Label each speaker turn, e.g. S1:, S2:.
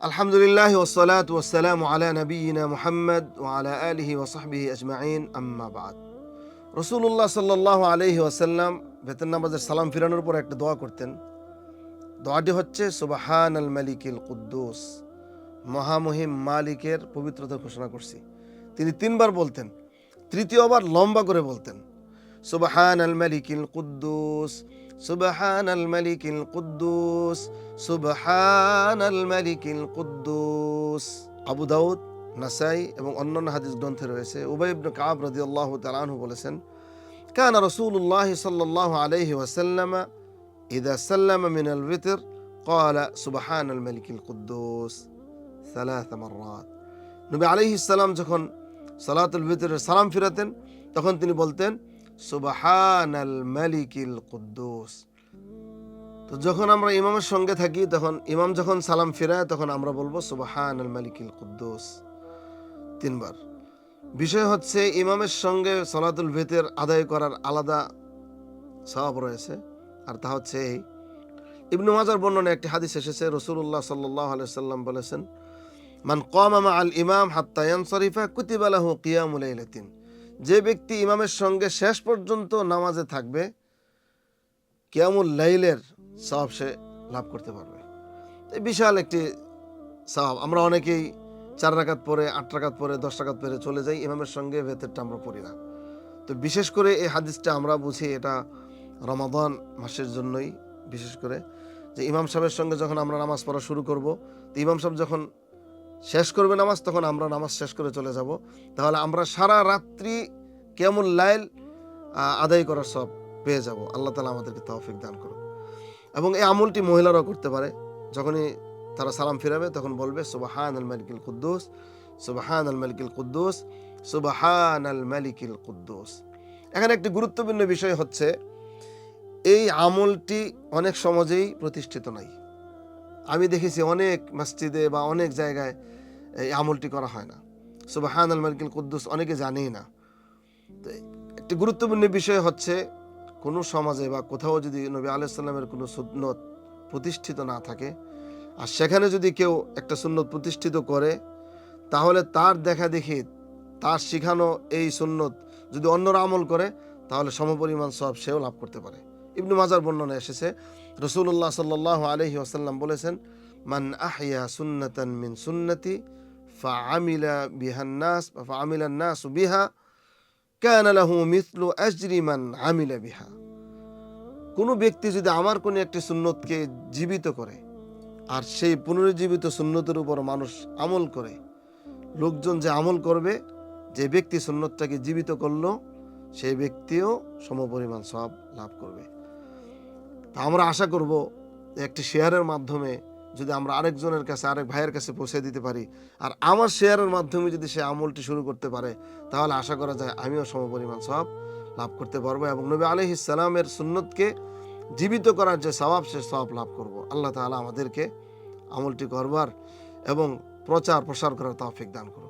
S1: আলহামদুলিল্লাহ ওয়াসসালাতু ওয়াসসালামু আলা নাবিয়িনা মুহাম্মদ ওয়া আলা আলিহি ওয়া সাহবিহি আজমাইন, আম্মা বাদ। রাসূলুল্লাহ সাল্লাল্লাহু আলাইহি ওয়াসাল্লাম বেতন নামাজের সালাম ফিরানোর পর একটা দোয়া করতেন। দোয়াটি হচ্ছে সুবহানাল মালিকিল কুদ্দুস, মহামহিম মালিকের পবিত্রতা ঘোষণা করছি। তিনি তিনবার বলতেন, তৃতীয়বার লম্বা করে বলতেন, সুবহানাল মালিকিল কুদ্দুস, সুবহানাল মালিকিল কুদ্দুস, সুবহানাল মালিকিল কুদ্দুস। আবু দাউদ, নাসাই এবং অন্যান্য হাদিস গ্রন্থে রয়েছে। উবাই ইবনে কাব রাদিয়াল্লাহু তাআলা আনহু বলেছেন, কানা রাসূলুল্লাহ সাল্লাল্লাহু আলাইহি ওয়াসাল্লাম ইযা সাল্লামা মিনাল বিতর ক্বালা সুবহানাল মালিকিল কুদ্দুস সালাস মাররাত। নবী আলাইহিস সালাম যখন সালাতুল বিতরের সালাম ফিরাতেন তখন তিনি বলতেন সুবহানাল মালিকিল কুদ্দুস। তো যখন আমরা ইমামের সঙ্গে থাকি তখন ইমাম যখন সালাম ফিরায় তখন আমরা বলবো সুবহানাল মালিকিল কুদ্দুস তিনবার। বিষয় হচ্ছে ইমামের সঙ্গে সালাতুল বিতর আদায় করার আলাদা সওয়াব রয়েছে, আর তা হচ্ছে এই। ইবনে মাজার বর্ণনায় একটি হাদিস এসেছে, রাসূলুল্লাহ সাল্লাল্লাহু আলাইহি ওয়াসাল্লাম বলেছেন, মান কামা মাআল ইমাম হাত্তা ইয়ানসারিফা কুতিবা লাহু কিয়ামুল লাইলাতিন। যে ব্যক্তি ইমামের সঙ্গে শেষ পর্যন্ত নামাজে থাকবে কিয়ামুল লাইলের সওয়াব সে লাভ করতে পারবে। এই বিশাল একটি সওয়াব। আমরা অনেকেই 4 রাকাত পরে, 8 রাকাত পরে, 10 রাকাত পরে চলে যাই, ইমামের সঙ্গে ভেতরটা আমরা পড়ি না। তো বিশেষ করে এই হাদিসটা আমরা বুঝি এটা রমাদান মাসের জন্যই, বিশেষ করে যে ইমাম সাহেবের সঙ্গে যখন আমরা নামাজ পড়া শুরু করব, তো ইমাম সাহেব যখন শেষ করবে নামাজ তখন আমরা নামাজ শেষ করে চলে যাব। তাহলে আমরা সারা রাত্রি কিয়ামুল লাইল আদায় করার সব পেয়ে যাব। আল্লাহ তাআলা আমাদেরকে তৌফিক দান করুন। এবং এই আমলটি মহিলারাও করতে পারে। যখনই তারা সালাম ফিরাবে তখন বলবে সুবহানাল মালিকিল কুদ্দুস, সুবহানাল মালিকিল কুদ্দুস, সুবহানাল মালিকিল কুদ্দুস। এখানে একটি গুরুত্বপূর্ণ বিষয় হচ্ছে এই আমলটি অনেক সমাজেই প্রতিষ্ঠিত নাই। আমি দেখেছি অনেক মসজিদে বা অনেক জায়গায় এই আমলটি করা হয় না। সুবহানাল মালিকিল কুদ্দুস অনেকে জানেই না। তো একটি গুরুত্বপূর্ণ বিষয় হচ্ছে কোনো সমাজে বা কোথাও যদি নবী আলাইহিস সালামের কোনো সুন্নত প্রতিষ্ঠিত না থাকে, আর সেখানে যদি কেউ একটা সুন্নত প্রতিষ্ঠিত করে, তাহলে তার দেখা দেখি তার শিখানো এই সুন্নত যদি অন্যরা আমল করে তাহলে সমপরিমাণ সওয়াব সেও লাভ করতে পারে। ইবনে মাজার বর্ণনা এসেছে, রাসূলুল্লাহ সাল্লাল্লাহু আলাইহি ওয়াসাল্লাম বলেছেন, মান আহইয়া সুন্নাতান মিন সুন্নতি ফাআমিলা বিহান নাস ফাআমিলান নাসু বিহা কানা লাহু মিসলু আজরি মান আমিলা বিহা। কোনো ব্যক্তি যদি আমার কোনো একটি সুন্নতকে জীবিত করে আর সেই পুনরুজ্জীবিত সুন্নতের উপর মানুষ আমল করে, লোকজন যে আমল করবে, যে ব্যক্তি সুন্নতটাকে জীবিত করলো সেই ব্যক্তিও সমপরিমাণ সওয়াব লাভ করবে। তা আমরা আশা করব একটি শেয়ারের মাধ্যমে যদি আমরা আরেকজনের কাছে, আরেক ভাইয়ের কাছে পৌঁছে দিতে পারি, আর আমার শেয়ারের মাধ্যমে যদি সে আমলটি শুরু করতে পারে, তাহলে আশা করা যায় আমিও সমপরিমাণ সওয়াব লাভ করতে পারবো এবং নবী আলাইহিস সালামের সুন্নতকে জীবিত করার যে সওয়াব, সে সওয়াব লাভ করব। আল্লাহ তাআলা আমাদেরকে আমলটি করবার এবং প্রচার প্রসার করার তৌফিক দান করুন।